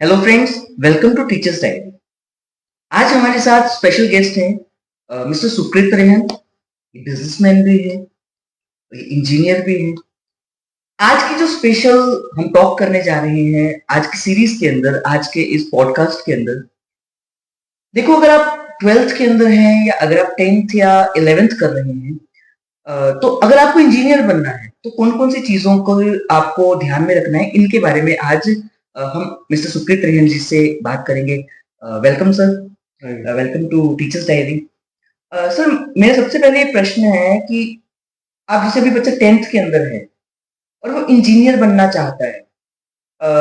Hello friends, welcome to teachers diary. आज हमारे साथ स्पेशल गेस्ट हैं मिस्टर सुकृत रेहन। बिजनेसमैन भी है, इंजीनियर भी है। आज की जो स्पेशल हम टॉक करने जा रहे हैं आज की सीरीज के अंदर, आज के इस पॉडकास्ट के अंदर, देखो अगर आप ट्वेल्थ के अंदर हैं या अगर आप 10th या 11th कर रहे हैं, तो अगर आपको इंजीनियर बनना है तो कौन कौन सी चीजों को आपको ध्यान में रखना है, इनके बारे में आज हम मिस्टर सुकृत रेहन जी से बात करेंगे। Welcome sir, welcome to teachers diary. Sir, मेरा सबसे पहले ये प्रश्न है कि आप जैसे अभी बच्चा 10th के अंदर है और वो इंजीनियर बनना चाहता है,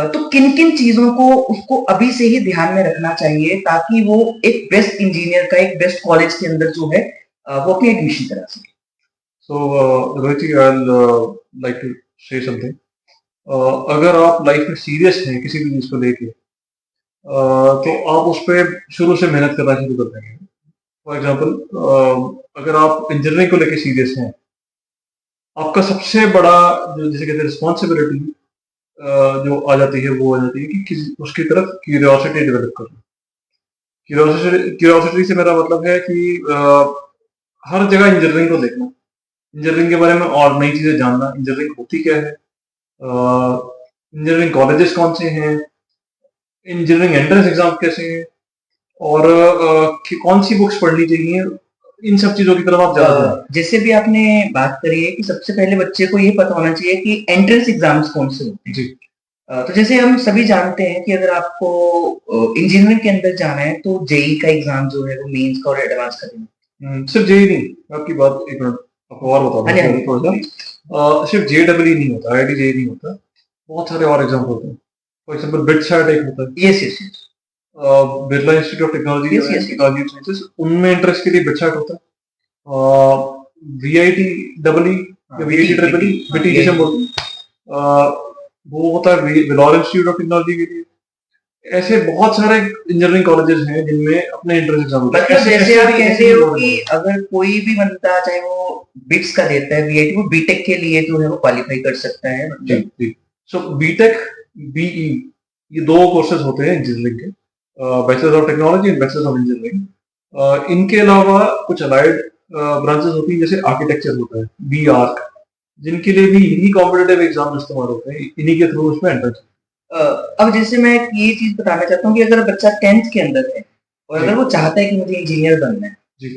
तो किन किन चीजों को उसको अभी से ही ध्यान में रखना चाहिए ताकि वो एक बेस्ट इंजीनियर का एक बेस्ट कॉलेज के अंदर जो है वो अपनी एडमिशन करा सके। So, Rohit, I'll like to say something. अगर आप लाइफ में सीरियस हैं किसी भी चीज़ को लेके, तो आप उस पर शुरू से मेहनत करना शुरू कर देंगे। फॉर एग्जाम्पल, अगर आप इंजीनियरिंग को लेके सीरियस हैं, आपका सबसे बड़ा जो जिसे कहते हैं रिस्पॉन्सिबिलिटी जो आ जाती है वो आ जाती है कि किसी उसकी तरफ क्यूरियोसिटी डेवलप करना। क्यूरियोसिटी से मेरा मतलब है कि हर जगह इंजीनियरिंग को देखना, इंजीनियरिंग के बारे में और नई चीज़ें जानना, इंजीनियरिंग होती क्या है, इंजीनियरिंग कॉलेजेस कौन से हैं, इंजीनियरिंग एंट्रेंस एग्जाम कैसे हैं, और कौन सी बुक्स पढ़नी चाहिए, इन सब चीज़ों की तरफ आप ज़्यादा जैसे भी आपने बात करी है कि सबसे पहले बच्चे को ये पता होना चाहिए कि एंट्रेंस एग्जाम्स कौन से होते हैं। जी। तो जैसे हम सभी जानते हैं कि अगर आपको इंजीनियरिंग के अंदर जाना है तो जेई का एग्जाम जो है वो मेंस का और एडवांस का देना। सिर्फ जेई नहीं, आपकी बात एक मिनट आपको और बता हाँ दूं थोड़ा सा। सिर्फ जेडब्ल्यू नहीं होता, आईआईटी जेई नहीं होता, बहुत सारे और एग्जाम होते हैं। फॉर एग्जाम्पल बिटसैट एक होता है, yes yes yes, Birla institute of technology Yes, yes, yes. Technology sciences, उनमें इंटरेस्ट के लिए बिटसैट होता है। वीआईटी डबल ई या वीआईटी ट्रिपल ई, बीटी जिसे हम बोलते हैं, वो होता है विलोर इंस्टीट्यूट ऑफ टेक्नोलॉजी के लिए। ऐसे बहुत सारे इंजीनियरिंग कॉलेजेस हैं जिनमें अपने एंट्रेंस एग्जाम होते हैं। मतलब जैसे आप कह रहे हो कि अगर कोई भी बंदा चाहे वो बिट्स का देता है वीआईटी, वो बीटेक के लिए जो है वो क्वालिफाई कर सकता है। जी जी। सो बीटेक, बीई, ये दो कोर्सेज होते हैं इंजीनियरिंग के, bachelor of technology and bachelor of engineering. इनके अलावा कुछ अलाइड ब्रांचेस होती हैं, जैसे आर्किटेक्चर होता है, बी आर्क, जिनके लिए भी इन्हीं कॉम्पिटेटिव एग्जाम इस्तेमाल होते हैं, इन्हीं के थ्रू उसमें एंट्रेंस। अब जैसे मैं ये चीज बताना चाहता हूँ कि अगर बच्चा 10th के अंदर है और अगर वो चाहता है कि मुझे इंजीनियर बनना है, जी,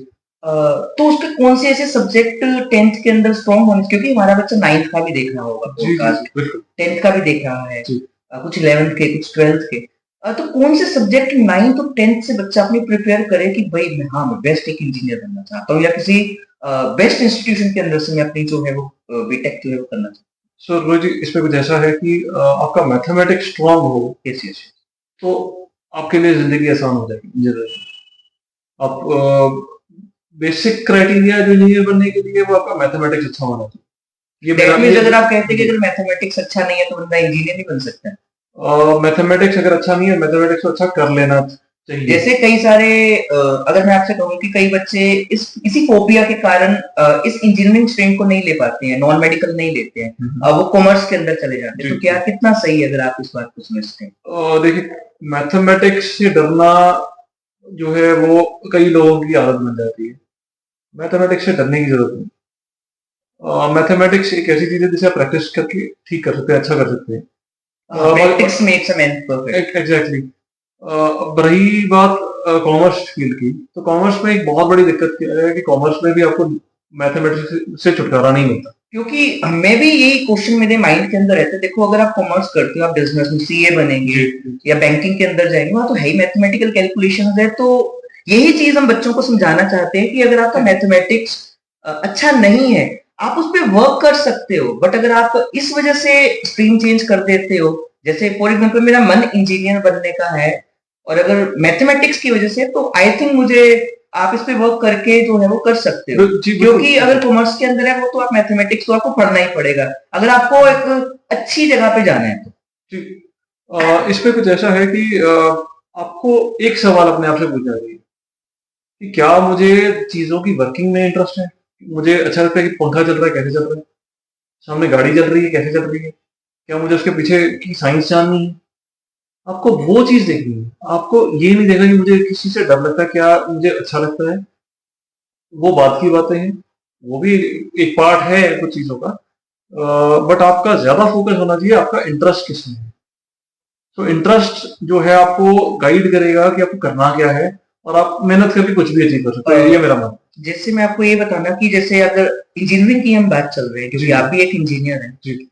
तो उसके कौन से ऐसे सब्जेक्ट 10th के अंदर स्ट्रॉन्ग होने, क्योंकि हमारा बच्चा 9th का भी देख रहा होगा, जी, बिल्कुल 10th का भी देख रहा है, जी। कुछ 11th के, कुछ 12th के। तो कौन से सब्जेक्ट 9th और 10th से बच्चा अपनी प्रिपेयर करे कि भाई मैं बेस्ट एक इंजीनियर बनना चाहता हूँ या किसी बेस्ट इंस्टीट्यूशन के अंदर से मैं अपनी जो है वो बीटेक जो है वो करना चाहता हूँ। सो रोहित जी, इसमें कुछ ऐसा है कि आपका मैथमेटिक्स स्ट्रांग हो, यस यस, तो आपके लिए जिंदगी आसान हो जाएगी इंजीनियरिंग। आप बेसिक क्राइटेरिया जो इंजीनियर बनने के लिए वो आपका मैथमेटिक्स अच्छा होना चाहिए। ये अगर आप कहते हैं कि अगर मैथमेटिक्स अच्छा नहीं है तो बंदा इंजीनियर नहीं बन सकता। मैथमेटिक्स अगर अच्छा नहीं है, मैथमेटिक्स को अच्छा कर लेना चाहिए। जैसे कई सारे अगर मैं आपसे कहूँ कि कई बच्चे इसी फोबिया के कारण इस इंजीनियरिंग स्ट्रीम को नहीं ले पाते हैं, नॉन मेडिकल नहीं लेते हैं, वो कॉमर्स के अंदर चले जाते हैं, तो क्या कितना सही है अगर आप इस बात को समझते हैं? देखिए, मैथमेटिक्स से डरना जो है वो कई लोगों की आदत बन जाती है। मैथमेटिक्स से डरने की जरूरत नहीं। मैथमेटिक्स एक ऐसी चीज है जिसे आप प्रैक्टिस करके ठीक कर सकते हैं, अच्छा कर सकते हैं। Practice makes a man perfect. Exactly. अब रही बात कॉमर्स फील्ड की, तो कॉमर्स में एक बहुत बड़ी दिक्कत क्या है कि कॉमर्स में भी आपको मैथमेटिक्स से छुटकारा नहीं मिलता। क्योंकि मैं भी यही क्वेश्चन मेरे माइंड के अंदर रहता है। देखो अगर आप कॉमर्स करते हो, आप बिजनेस में सीए बनेंगे या बैंकिंग के अंदर जाएंगे, वहां तो है ही मैथमेटिकल कैलकुलेशंस है। तो यही चीज हम बच्चों को समझाना चाहते हैं कि अगर आपका मैथमेटिक्स अच्छा नहीं है, आप उस पर वर्क कर सकते हो, बट अगर आप इस वजह से स्ट्रीम चेंज कर देते हो, जैसे फॉर एग्जाम्पल मेरा मन इंजीनियर बनने का है और अगर मैथमेटिक्स की वजह से, तो आई थिंक मुझे आप इस पे वर्क करके जो है वो कर सकते हो, क्योंकि अगर कॉमर्स के अंदर है वो तो आप मैथमेटिक्स तो आपको पढ़ना ही पड़ेगा अगर आपको एक अच्छी जगह पे जाना है तो। जी। इसमें कुछ ऐसा है कि आपको एक सवाल अपने आप से पूछना चाहिए कि क्या मुझे चीजों की वर्किंग में इंटरेस्ट है। मुझे अच्छा लगता है कि पंखा चल रहा है, कैसे चल रहा है, सामने गाड़ी चल रही है, कैसे चल रही है, क्या मुझे उसके पीछे की साइंस जाननी है। आपको वो चीज देखनी है, आपको ये नहीं देखना कि मुझे किसी से डर लगता है, क्या मुझे अच्छा लगता है, वो बात की बातें हैं, वो भी एक पार्ट है कुछ चीजों का। बट आपका ज्यादा फोकस होना चाहिए आपका इंटरेस्ट किसमें है। तो इंटरेस्ट जो है आपको गाइड करेगा कि आपको करना क्या है, और आप मेहनत करके कुछ भी अचीव कर सकते हैं, ये मेरा मानना जैसे मैं आपको ये बताना कि जैसे अगर इंजीनियरिंग की हम बात चल रहे हैं, क्योंकि जी। आप भी एक इंजीनियर हैं, जी।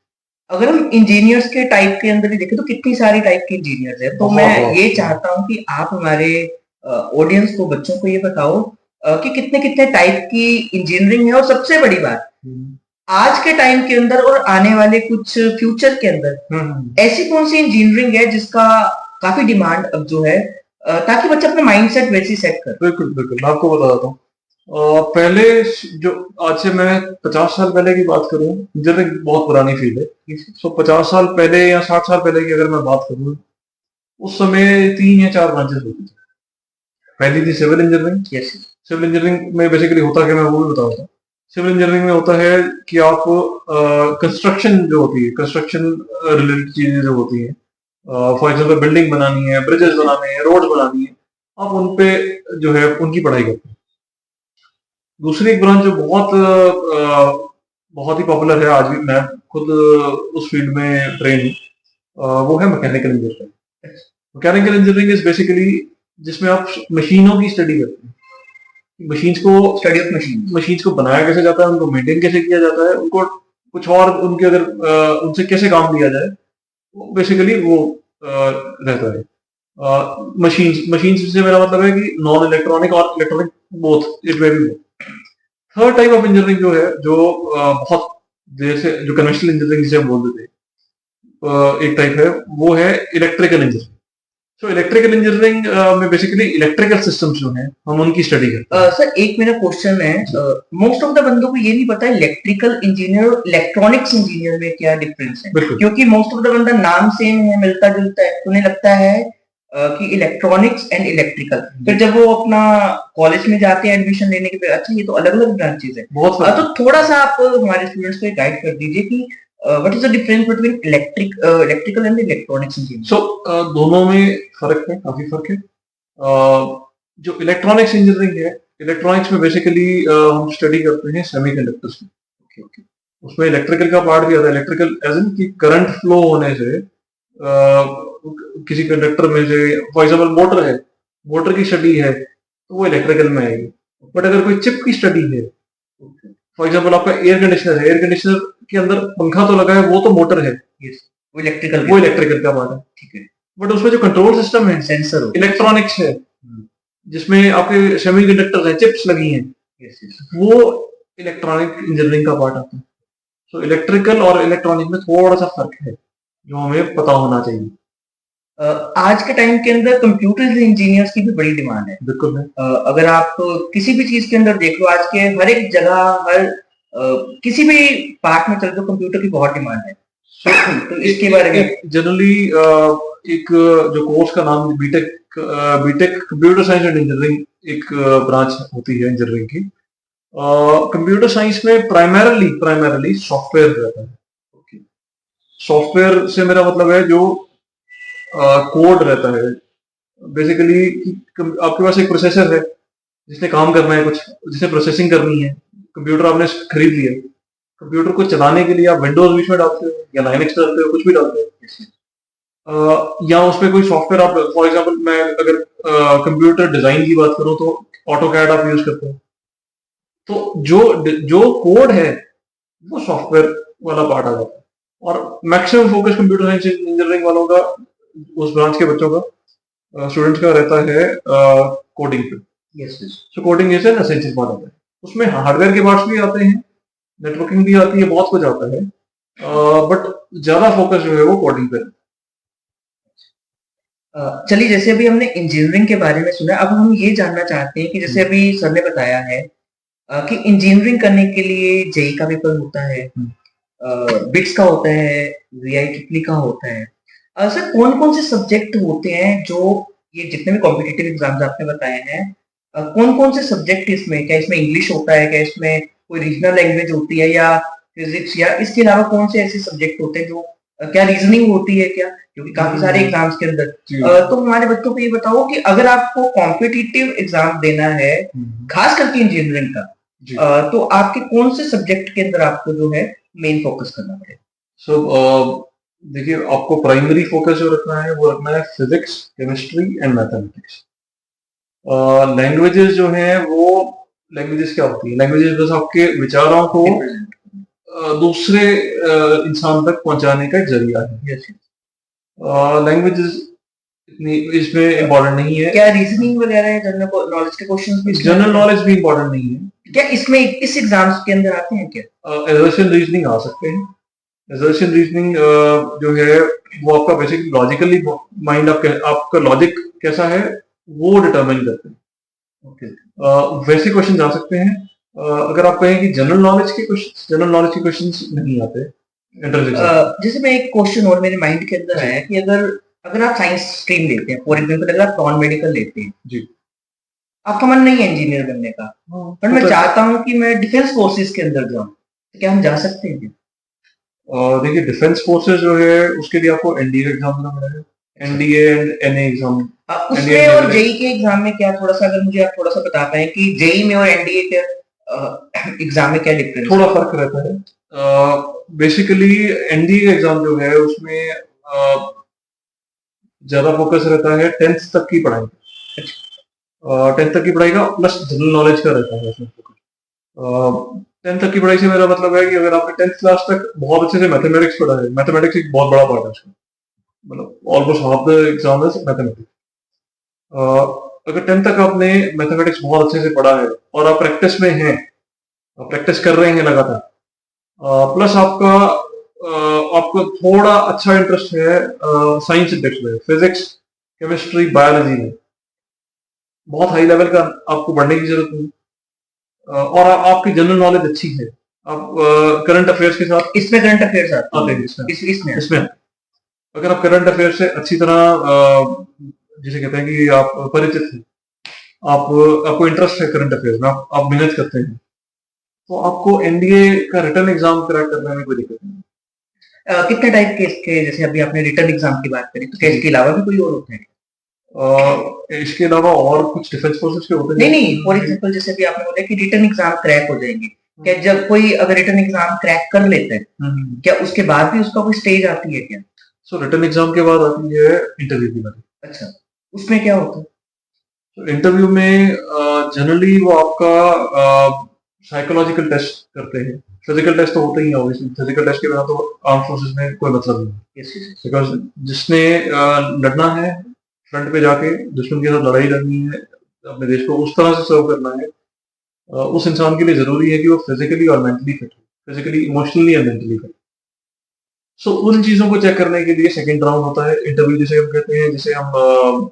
अगर हम इंजीनियर्स के टाइप के अंदर ही देखें तो कितनी सारी टाइप के इंजीनियर्स हैं। तो बहुत मैं बहुत ये चाहता हूँ कि आप हमारे ऑडियंस को, बच्चों को ये बताओ कि कितने कितने टाइप की इंजीनियरिंग है, और सबसे बड़ी बात हम्म, आज के टाइम के अंदर और आने वाले कुछ फ्यूचर के अंदर ऐसी कौन सी इंजीनियरिंग है जिसका काफी डिमांड अब जो है, ताकि बच्चा अपना माइंडसेट वैसे ही सेट कर। बिल्कुल बिल्कुल, मैं आपको बता देता हूँ। पहले जो आज से मैं 50 साल पहले की बात करूं, इंजीनियरिंग बहुत पुरानी फील्ड है। सो 50 साल पहले या 60 साल पहले की अगर मैं बात करूं, उस समय 3 या 4 ब्रांचेस होती थी। पहली थी civil engineering. Yes. Civil engineering में बेसिकली होता है, मैं वो भी बताता हूँ। सिविल इंजीनियरिंग में होता है कि आप कंस्ट्रक्शन जो होती है, कंस्ट्रक्शन रिलेटेड चीजें जो होती है, फॉर एग्जाम्पल बिल्डिंग बनानी है, ब्रिजेस बनाने हैं, रोड बनानी है, आप उन पे जो है उनकी पढ़ाई करते हैं। दूसरी एक ब्रांच जो बहुत ही पॉपुलर है आज भी, मैं खुद उस फील्ड में ट्रेन हूँ, वो है mechanical engineering. Mechanical engineering is basically जिसमें आप मशीनों की स्टडी करते हैं, मशीन्स को, स्टडी ऑफ मशीन। मशीन्स को बनाया कैसे जाता है, उनको मेंटेन कैसे किया जाता है, उनको कुछ और उनके अगर उनसे कैसे काम लिया जाए, बेसिकली वो रहता है। मशीन्स मशीन्स से मेरा मतलब है कि नॉन इलेक्ट्रॉनिक और electronic, both, it may be. Third type of engineering जो है, जो बहुत देर से, जो कन्वेंशनल इंजीनियरिंग जिसे हम बोलते थे, एक टाइप है, वो है इलेक्ट्रिकल इंजीनियरिंग। तो इलेक्ट्रिकल इंजीनियरिंग में बेसिकली इलेक्ट्रिकल सिस्टम्स जो हैं, हम उनकी स्टडी करते हैं। सर एक मेरा क्वेश्चन है, मोस्ट ऑफ द बंदों को ये नहीं पता इलेक्ट्रिकल इंजीनियर और इलेक्ट्रॉनिक्स इंजीनियर में क्या डिफरेंस है, बिल्कुल क्योंकि मोस्ट ऑफ द बंदा नाम सेम है, मिलता जुलता है, उन्हें लगता है कि इलेक्ट्रॉनिक्स एंड इलेक्ट्रिकल। फिर जब वो अपना कॉलेज में जाते हैं एडमिशन लेने के लिए, अच्छा ये तो अलग अलग ब्रांचेज है। बहुत फर्क तो थोड़ा सा आप हमारे स्टूडेंट्स को गाइड कर दीजिए कि what is the difference between electrical and electronics engineer. So दोनों में फर्क है, काफी फर्क है। जो इलेक्ट्रॉनिक्स इंजीनियरिंग है, इलेक्ट्रॉनिक्स में बेसिकली हम स्टडी करते हैं सेमीकंडक्टर्स की। Okay okay. उसमें इलेक्ट्रिकल का पार्ट भी आता है, इलेक्ट्रिकल एज इन कि करंट फ्लो होने से किसी कंडक्टर में से, फॉर एग्जाम्पल मोटर है, मोटर की स्टडी है तो वो इलेक्ट्रिकल में आएगी। बट अगर कोई चिप की स्टडी है, फॉर एग्जाम्पल आपका एयर कंडीशनर है, एयर कंडीशनर के अंदर पंखा तो लगा है, वो तो मोटर है, यस, वो इलेक्ट्रिकल का पार्ट है। ठीक है। बट उसमें जो कंट्रोल सिस्टम है, सेंसर इलेक्ट्रॉनिक्स है, जिसमें आपके सेमीकंडक्टर है, चिप्स लगी हैं, यस यस। वो इलेक्ट्रॉनिक इंजीनियरिंग का पार्ट आता है। तो इलेक्ट्रिकल और इलेक्ट्रॉनिक में थोड़ा सा फर्क है, जो हमें पता होना चाहिए। आज के टाइम के अंदर कंप्यूटर इंजीनियर्स की भी बड़ी डिमांड है। बिल्कुल है। अगर आप किसी भी चीज के अंदर देख लो, आज के हर एक जगह, हर किसी भी पार्ट में चल दो, कंप्यूटर की बहुत डिमांड है। तो इसके बारे में जनरली एक जो कोर्स का नाम BTech, BTech computer science and engineering एक ब्रांच होती है इंजीनियरिंग की। कंप्यूटर साइंस में प्राइमरली सॉफ्टवेयर रहता है। सॉफ्टवेयर से मेरा मतलब है जो कोड रहता है, बेसिकली आपके पास एक प्रोसेसर है जिसने काम करना है, कुछ जिसने प्रोसेसिंग करनी है। कंप्यूटर आपने खरीद लिया, कंप्यूटर को चलाने के लिए आप विंडोज बीच में डालते हो या लाइनक्स डालते हो, कुछ भी डालते हो, या उस पर कोई सॉफ्टवेयर आप, फॉर एग्जांपल मैं अगर कंप्यूटर डिजाइन की बात करूं तो ऑटो कैड आप यूज करते हो। तो जो जो कोड है वो सॉफ्टवेयर वाला पार्ट आ जाता है, और maximum focus computer science engineering वालों का, उस ब्रांच के बच्चों का, स्टूडेंट्स का रहता है कोडिंग पे। Yes yes. So coding is an essential part of it. उसमें हार्डवेयर के पार्ट्स भी आते हैं, नेटवर्किंग भी आती है, बहुत कुछ आता है, बट ज्यादा फोकस जो है वो कोडिंग पे। चलिए, जैसे अभी हमने इंजीनियरिंग के बारे में सुना, अब हम ये जानना चाहते हैं कि जैसे अभी सर ने बताया है कि इंजीनियरिंग करने के लिए जेई का पेपर होता है, बिट्स का होता है, वीआईट्रिपली का होता है। सर कौन कौन से सब्जेक्ट होते हैं जो, ये जितने भी कॉम्पिटिटिव एग्जाम्स आपने बताए हैं, कौन कौन से सब्जेक्ट इसमें, क्या इसमें इंग्लिश होता है, क्या इसमें कोई रीजनल लैंग्वेज होती है, या फिजिक्स, या इसके अलावा कौन से ऐसे सब्जेक्ट होते हैं जो क्या रीजनिंग होती है क्या, क्योंकि काफी सारे एग्जाम्स के अंदर। जी तो हमारे बच्चों को ये बताओ कि अगर आपको कॉम्पिटिटिव एग्जाम देना है, खास करके इंजीनियरिंग का, जी तो आपके कौन से सब्जेक्ट के अंदर आपको जो है मेन फोकस करना पड़ेगा? सो देखिए, आपको प्राइमरी फोकस जो रखना है वो रखना है physics, chemistry and mathematics. Languages जो हैं वो, लैंग्वेजेस क्या होती है? लैंग्वेजेस बस आपके विचारों को दूसरे इंसान तक पहुंचाने का एक जरिया है। लैंग्वेजेस इतनी इसमें इम्पोर्टेंट नहीं है। क्या रीजनिंग वगैरह या जनरल नॉलेज के क्वेश्चंस भी जनरल नॉलेज भी इम्पोर्टेंट नहीं है। क्या इसमें इस एग्जाम्स के अंदर आते हैं क्या? एजर्शन रीजनिंग आ सकते हैं। एजर्शन रीजनिंग जो है वो आपका बेसिकली लॉजिकली माइंड, आपका लॉजिक कैसा है वो डिटरमाइन करते हैं। वैसे क्वेश्चन आ सकते हैं। अगर आप कहें कि जनरल नॉलेज के क्वेश्चंस नहीं आते एंट्रेंस एग्जाम। जैसे मैं एक क्वेश्चन और मेरे माइंड के अंदर आया कि अगर अगर आप साइंस स्ट्रीम लेते हैं, फॉर एग्जांपल अगर आप नॉन मेडिकल लेते हैं, जी, आपका मन नहीं है इंजीनियर बनने का, पर मैं चाहता हूँ कि मैं डिफेंस फोर्सेस के अंदर जाऊँ, तो क्या हम जा सकते हैं? देखिए, डिफेंस फोर्सेस जो है उसके लिए आपको एनडीए एग्जाम देना पड़ेगा। NDA and NA exam. उसमें और जेई के एग्जाम में क्या, थोड़ा सा अगर मुझे आप थोड़ा सा बता पाए कि जेई में और एनडीए के एग्जाम में क्या डिफरेंस? थोड़ा फर्क रहता है। बेसिकली एनडीए का एग्जाम जो है उसमें ज्यादा फोकस रहता है 10th तक की पढ़ाई। 10th तक की पढ़ाई का प्लस जनरल नॉलेज का रहता है उसमें फोकस। 10th तक की पढ़ाई से मेरा मतलब है कि अगर आपने 10th क्लास तक बहुत अच्छे से मैथमेटिक्स पढ़ा है, मैथमेटिक्स एक बहुत बड़ा पार्ट है उसका, मतलब almost half the exam is mathematics. अगर 10th तक आपने मैथमेटिक्स बहुत अच्छे से पढ़ा है और आप प्रैक्टिस में हैं, आप प्रैक्टिस कर रहे हैं लगातार, प्लस आपको थोड़ा अच्छा इंटरेस्ट है साइंस सब्जेक्ट में, फिजिक्स, केमिस्ट्री, बायोलॉजी में, बहुत हाई लेवल का आपको पढ़ने की जरूरत नहीं। और आपकी जनरल नॉलेज अच्छी है, आप करंट अफेयर्स के साथ, इसमें करंट अफेयर्स आते हैं इसमें अगर आप करंट अफेयर से अच्छी तरह जिसे कहते हैं कि आप परिचित हैं, आपको इंटरेस्ट है करंट अफेयर्स में, आप मेहनत करते हैं, तो आपको एनडीए का रिटर्न एग्जाम क्रैक करने में कोई दिक्कत नहीं। कितने टाइप के इसके, जैसे अभी आपने रिटर्न एग्जाम की बात करी, तो क्या इसके अलावा भी कोई और होते हैं? इसके अलावा और कुछ डिफेंस फोर्सेस के होते हैं? नहीं, फॉर एग्जांपल जैसे भी आपने बोला कि रिटर्न एग्जाम क्रैक हो जाएंगे, क्या जब कोई अगर रिटर्न एग्जाम क्रैक कर लेता है, क्या उसके बाद भी उसका कोई स्टेज आती है क्या? सो रिटर्न एग्जाम के बाद आती है इंटरव्यू की बारी। अच्छा, उसमें क्या होता है? तो इंटरव्यू में जनरली वो आपका साइकोलॉजिकल टेस्ट करते हैं। फिजिकल टेस्ट तो होते ही है, ऑब्वियसली फिजिकल टेस्ट के बिना तो आर्म फोर्सेस में कोई मतलब नहीं है। बिकॉज जिसने लड़ना है, फ्रंट पे जाके दुश्मन के साथ लड़ाई लड़नी है, अपने देश को उस तरह से सर्व करना है, उस इंसान के लिए जरूरी है कि वो फिजिकली और मेंटली फिट हो, physically, emotionally and mentally fit. So उन चीजों को चेक करने के लिए सेकंड राउंड होता है इंटरव्यू, जिसे हम कहते हैं, जिसे हम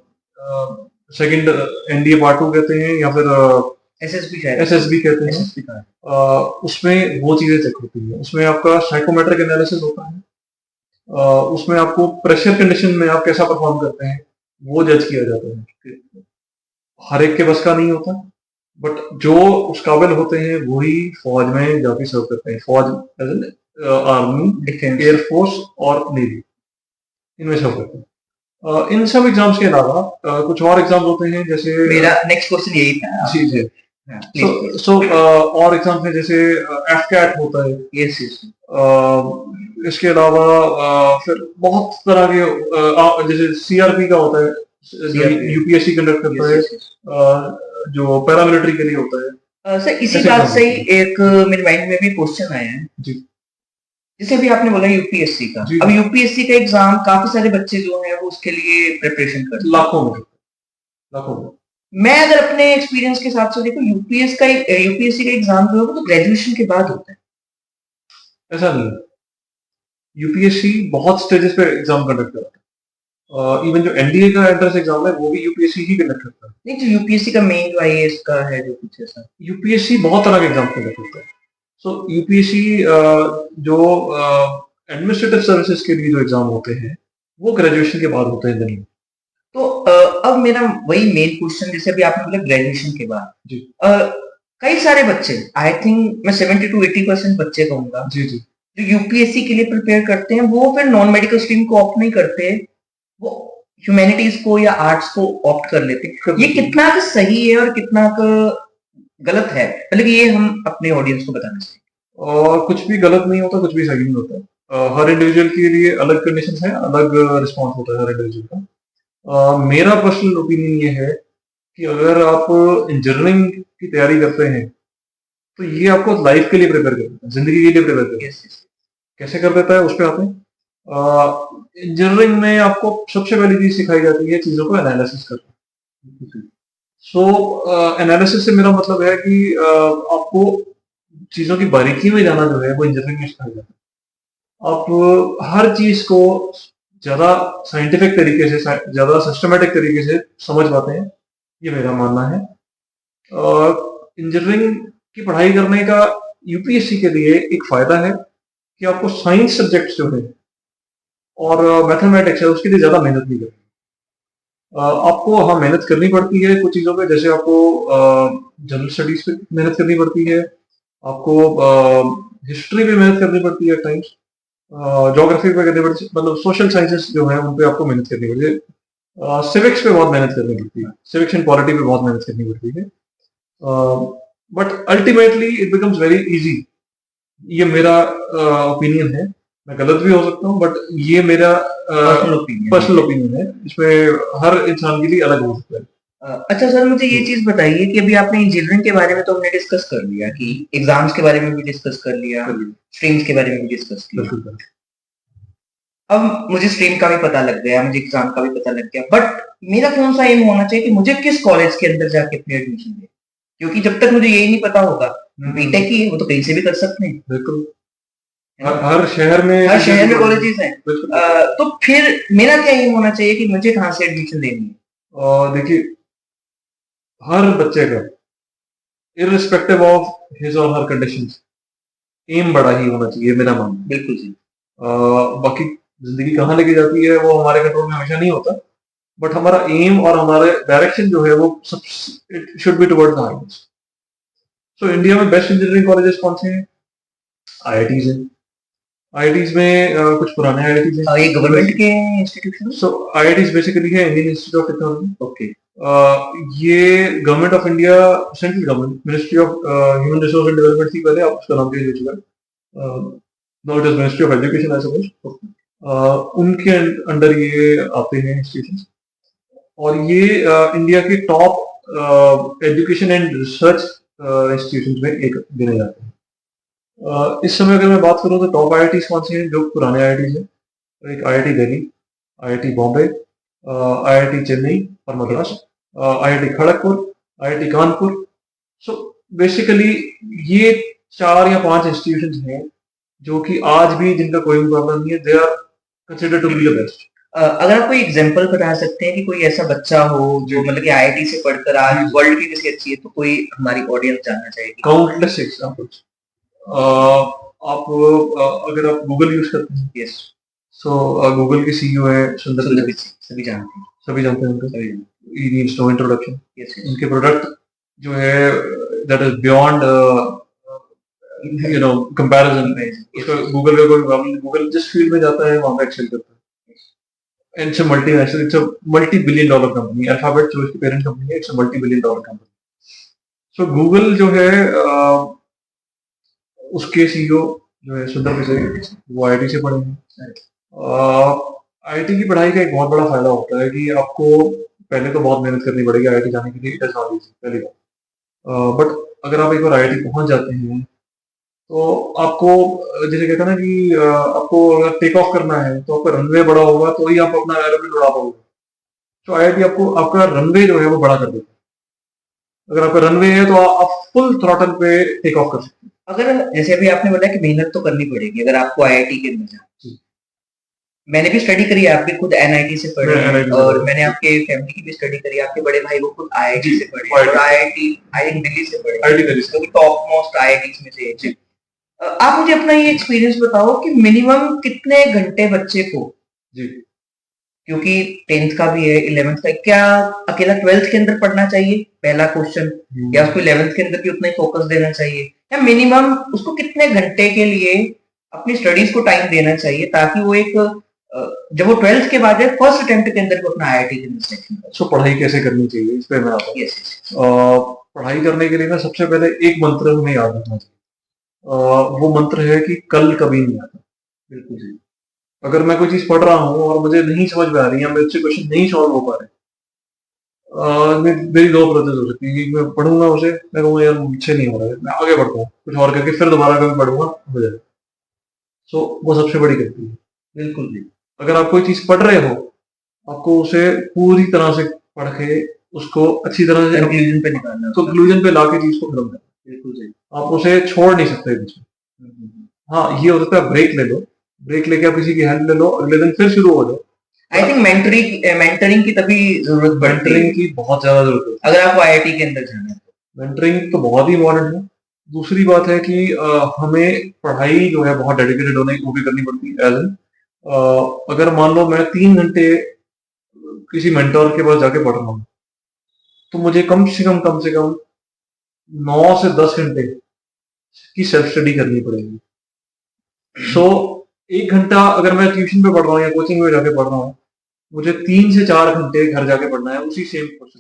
सेकंड एनडीए पार्ट 2 कहते हैं, या फिर एसएसबी कहते हैं। उसमें वो चीजें चेक होती है। उसमें आपका साइकोमेट्रिक एनालिसिस होता है, उसमें आपको प्रेशर कंडीशन में आप कैसा परफॉर्म करते हैं वो जज किया जाता है। हर एक के बस का नहीं होता, बट जो उस काबिल होते हैं वही फौज में जाके सर्व करते हैं। फौज एज एन आर्मी, एयरफोर्स और नेवी, इनमें सर्व करते हैं। इन सब एग्जाम्स के अलावा कुछ और एग्जाम्स होते हैं, जैसे मेरा नेक्स्ट क्वेश्चन यही था। जी जी। और एग्जाम्स में जैसे एफकैट होता है। यस। इसके अलावा फिर बहुत तरह के, जैसे सीआरपी का होता है, जो यूपीएससी कंडक्ट करता है, जो पैरामिलिट्री के लिए होता है। सर इसी बात से ही एक मेरे माइंड में भी क्वेश्चन आया है जी। जैसे अभी आपने बोला यूपीएससी का, अब यूपीएससी का एग्जाम काफी सारे बच्चे जो हैं वो उसके लिए प्रिपरेशन करते हैं, लाखों में। मैं अगर अपने एक्सपीरियंस के हिसाब से देखो, यूपीएससी का एग्जाम जो है वो तो ग्रेजुएशन के बाद होता है। ऐसा नहीं है, यूपीएससी बहुत स्टेजेस पे एग्जाम कंडक्ट करता है। इवन जो एनडीए का एंट्रेंस एग्जाम है वो भी यूपीएससी ही कंडक्ट करता है। नहीं, जो यूपीएससी का मेन जो आईएएस का है, जो कुछ ऐसा, यूपीएससी बहुत तरह के एग्जाम कंडक्ट करता है। सो यूपीएससी जो एडमिनिस्ट्रेटिव सर्विसेज के लिए जो एग्जाम होते हैं वो ग्रेजुएशन के बाद होते हैं दिल्ली में। तो अब मेरा वही मेन क्वेश्चन, जैसे अभी आपने बोला ग्रेजुएशन के बाद जी, कई सारे बच्चे, आई थिंक मैं 70 to 80% बच्चे कहूंगा, जी जी, जो यूपीएससी के लिए प्रिपेयर करते हैं वो फिर नॉन मेडिकल स्ट्रीम को ऑप्ट नहीं करते, वो ह्यूमैनिटीज को या आर्ट्स को ऑप्ट कर लेते हैं। ये कितना का सही है और कितना का गलत है, मतलब ये हम अपने ऑडियंस को बताना चाहिए। और कुछ भी गलत नहीं होता, कुछ भी सही नहीं होता। हर इंडिविजुअल के लिए अलग कंडीशंस हैं, अलग रिस्पॉन्स होता है हर इंडिविजुअल का। मेरा पर्सनल ओपिनियन ये है कि अगर आप इंजीनियरिंग की तैयारी करते हैं तो ये आपको लाइफ के लिए प्रिपेयर कर देता है, जिंदगी के लिए प्रिपेयर कर देता है। Yes, yes. कैसे कर देता है उस पर आते हैं। इंजीनियरिंग में आपको सबसे पहली चीज सिखाई जाती है चीजों को एनालिसिस करना। सो एनालिसिस से मेरा मतलब है कि आपको चीजों की बारीकी में जाना जो है वो इंजीनियरिंग में सिखाया जाता है। आप हर चीज को ज्यादा साइंटिफिक तरीके से, ज्यादा सिस्टमेटिक तरीके से समझ पाते हैं, ये मेरा मानना है। इंजीनियरिंग की पढ़ाई करने का यूपीएससी के लिए एक फायदा है कि आपको साइंस सब्जेक्ट्स जो है और मैथमेटिक्स है उसके लिए ज्यादा मेहनत नहीं करनी। आपको हाँ मेहनत करनी पड़ती है कुछ चीजों पे, जैसे आपको जनरल स्टडीज पे मेहनत करनी पड़ती है, आपको हिस्ट्री पे मेहनत करनी पड़ती है टाइम्स, ज्योग्राफी पे करनी पड़ती है, मतलब सोशल साइंसेस जो है उन पे आपको मेहनत करनी पड़ती है। सिविक्स पे बहुत मेहनत करनी पड़ती है, सिविक्स एंड पॉलिटी पे बहुत मेहनत करनी पड़ती है। But ultimately it becomes very easy. ये मेरा ओपिनियन है, मैं गलत भी हो सकता हूँ, बट ये मेरा पर्सनल ओपिनियन है। इसमें हर इंसान के लिए अलग हो सकता है। अच्छा सर, मुझे ये चीज बताइए कि अभी आपने इंजीनियरिंग के बारे में तो हमने डिस्कस कर लिया कि एग्जाम्स के बारे में भी डिस्कस कर लिया, स्ट्रीम्स के बारे में भी डिस्कस किया। अब मुझे स्ट्रीम का भी पता लग गया, मुझे एग्जाम का भी पता लग गया, बट मेरा कौन सा एम होना चाहिए कि मुझे किस कॉलेज के अंदर जाके अपनी एडमिशन दे, क्योंकि जब तक मुझे यही नहीं पता होगा, बीटेक ही है वो तो कहीं से भी कर सकते हैं। बिल्कुल, हर शहर में कॉलेजेस हैं। तो फिर मेरा क्या एम होना चाहिए कि मुझे कहाँ से एडमिशन लेनी है? और देखिए, हर बच्चे का इररिस्पेक्टिव ऑफ हिज और हर कंडीशंस एम बड़ा ही होना चाहिए, मेरा मानना। बिल्कुल जी। बाकी जिंदगी कहाँ लेके जाती है वो हमारे कंट्रोल में हमेशा नहीं होता, बट हमारा एम और हमारे डायरेक्शन जो है वो सब it should be towards the Heights. So India में बेस्ट इंजीनियरिंग कॉलेजेस कौन से हैं? आईआईटीज हैं। आईआईटीज में कुछ पुराने आईआईटीज हैं, ये गवर्नमेंट के इंस्टीट्यूशन। सो आईआईटीज बेसिकली है Indian Institute of Technology. Okay. ये government of India, central government, ministry of human resource and development थी पहले, अब उसका नाम चेंज हो चुका है। Now it is ministry of education I suppose. उनके अंडर ये आते हैं इंस्टीट्यूशंस, और ये इंडिया के top education and research institutions में एक गिने जाते हैं। इस समय अगर मैं बात करूं तो टॉप आईआईटीज कौन से हैं जो पुराने आईआईटीज हैं? एक IIT Delhi, IIT Bombay, IIT Chennai और Madras, IIT Kharagpur, IIT Kanpur. So basically ये 4 या 5 इंस्टीट्यूशंस हैं जो कि आज भी जिनका कोई प्रॉब्लम नहीं है, they are considered to be the best. अगर आप कोई एग्जांपल बता सकते हैं कि कोई ऐसा बच्चा हो जो मतलब कि आईआईटी से पढ़कर आज वर्ल्ड की किसी अच्छी है, तो कोई हमारी ऑडियंस जानना चाहेगी। Countless examples. आप अगर आप गूगल यूज करते हैं, यस, सो गूगल के सीईओ है सुंदर पिचाई, सभी जानते हैं, सभी जानते हैं उनको, he needs no introduction. Yes, उनके प्रोडक्ट जो है that is beyond comparison. Google का कोई प्रॉब्लम, गूगल जिस फील्ड में जाता है वहां पे एक्सेल करता है। It's a multinational, it's a multi-billion dollar company. Alphabet जो इसकी पेरेंट कंपनी है, it's a multi-billion dollar company. So Google जो है उसके सीईओ जो है सुंदर पिचाई, वो आईआईटी से पढ़े हैं। आईआईटी की पढ़ाई का एक बहुत बड़ा फायदा होता है कि आपको पहले तो बहुत मेहनत करनी पड़ेगी आईआईटी जाने के लिए, इट इज नॉट इजी पहली बात। बट अगर आप एक बार आईआईटी पहुंच जाते हैं तो आपको, जैसे कहते हैं ना कि आपको अगर टेक ऑफ करना है तो आपका रनवे बड़ा होगा तो ही आप अपना एरोप्लेन उड़ा पाओगे। तो आईआईटी आपको आपका रनवे जो है वो बड़ा कर देता है। अगर आपका रनवे है तो आप फुल थ्रॉटल पे टेक ऑफ कर सकते हैं। अगर जैसे अभी आपने बताया कि मेहनत तो करनी पड़ेगी अगर आपको आईआईटी के अंदर जाना। मैंने भी स्टडी करी है, आप भी खुद एनआईटी से पढ़े हैं, और मैंने आपके फैमिली की भी स्टडी करी, आपके बड़े भाई वो खुद आईआईटी से पढ़े और आईआईटी दिल्ली से पढ़े, जो टॉप मोस्ट आईआईटी में से एक है। आप मुझे अपना ये एक्सपीरियंस बताओ कि मिनिमम कितने घंटे बच्चे को, क्योंकि 10th का भी है 11th का, क्या अकेला 12th के अंदर पढ़ना चाहिए, पहला क्वेश्चन, या उसको 11th के अंदर भी उतना ही फोकस देना चाहिए, या मिनिमम उसको कितने घंटे के लिए अपनी स्टडीज को टाइम देना चाहिए ताकि वो एक जब वो 12th के बाद है फर्स्ट अटेम्प्ट के अंदर वो अपना आईआईटी के अंदर सिलेक्शन करे। सो पढ़ाई कैसे करनी चाहिए इस पे मैं आता हूँ। यस यस पढ़ाई करने के लिए ना सबसे पहले एक मंत्र हमें याद रखना चाहिए। वो मंत्र है कि कल कभी नहीं आता। बिल्कुल जी। अगर मैं कोई चीज पढ़ रहा हूँ और मुझे नहीं समझ में आ रही है, मेरे से क्वेश्चन नहीं सॉल्व हो पा रहे, मेरी दो प्रोसेस हो सकती है कि मैं पढ़ूंगा उसे, मैं कहूँगा यार मुझसे नहीं हो रहा है, मैं आगे बढ़ता हूँ कुछ और करके, फिर दोबारा कभी पढ़ूंगा हो जाएगा। सो वो सबसे बड़ी गलती है। बिल्कुल जी। अगर आप कोई चीज पढ़ रहे हो, आपको उसे पूरी तरह से पढ़ के उसको अच्छी तरह से कंक्लूजन पे निकालना है उसका। कंक्लूजन पे लाके चीज को खत्म करना। बिल्कुल जी। आप उसे छोड़ नहीं सकते बीच में। हाँ, ये हो सकता है ब्रेक ले लो, ब्रेक लेके आप किसी की हेल्प ले लो, अगले दिन फिर शुरू हो जाओ। आई थिंक मेंटरिंग की तभी जरूरत पड़ती है मेंटरिंग की बहुत ज्यादा जरूरत है अगर आपको आईआईटी के अंदर जाना है। मेंटरिंग तो बहुत ही इम्पोर्टेंट है। दूसरी बात है कि हमें पढ़ाई जो है बहुत डेडिकेटेड होने वो भी करनी पड़ती है। एज एन अगर मान लो मैं 3 घंटे किसी मेंटोर के पास जाके पढ़ रहा हूँ, तो मुझे कम से कम 9 से 10 घंटे की सेल्फ स्टडी करनी पड़ेगी। सो 1 घंटा अगर मैं ट्यूशन पे पढ़ रहा हूँ या कोचिंग में जाके पढ़ रहा हूँ, मुझे 3 से 4 घंटे घर जाके पढ़ना है उसी सेम क्वेश्चन।